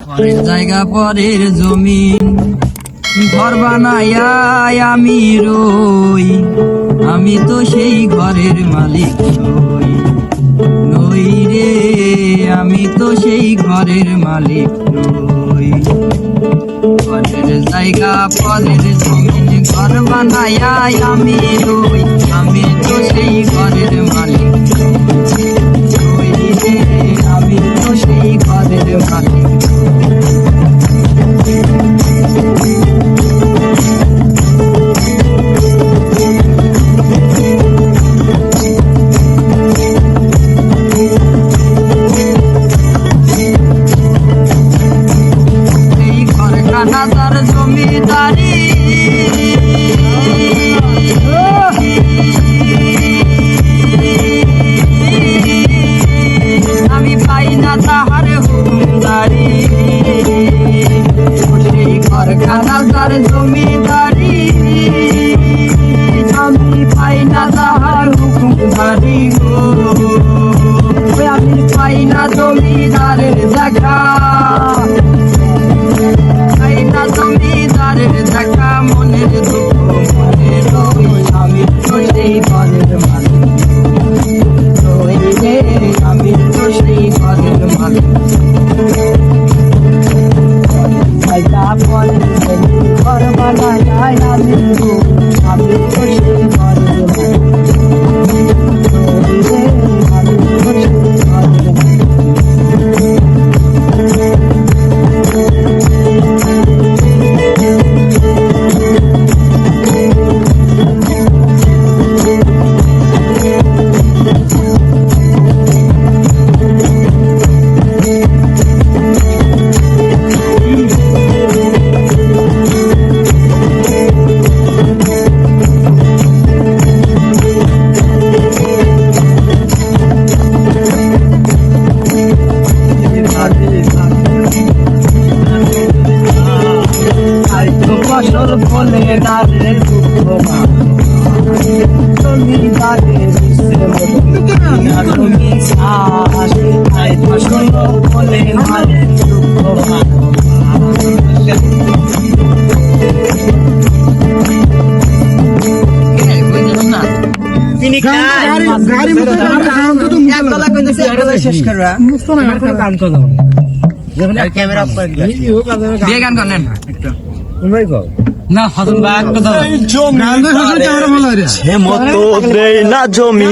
পরের জায়গা পরের জমিন ঘর বানাইয়া আমি রই, আমি তো সেই ঘরের মালিক নই। নই রে, আমি তো সেই ঘরের মালিক নই। পরের জায়গা পরের জমিন ঘর বানাইয়া আমি রই, আমি তো সেই ঘরের মালিক নই রে, আমি তো সেই ঘরের মালিক। তার জমিদারি আমি পাই না তাহার হুকুমদারি, সেই ঘরখানা তার জমিদারি আমি পাই না তাহার হুকুমদারি গো। আমি পাই না জমিদারের দেখা, জমিদারের দেখা মনের দুঃখ মনে রই, আমি তো সেই ঘরের মালিক রই রে, আমি তো সেই ঘরের মালিক। ঘর বানাই আমি রই, আমি তো সেই ঘরের মালিক রই রে, আমি তো সেই ঘরের মালিক। ফসল ফলে ডালে দুঃখ জমিদারের তুমি শ্বাস, ফসল ফলে ডালে দুঃখ শেষ করবা ক্যামেরা গান করেন না ফসল না জমি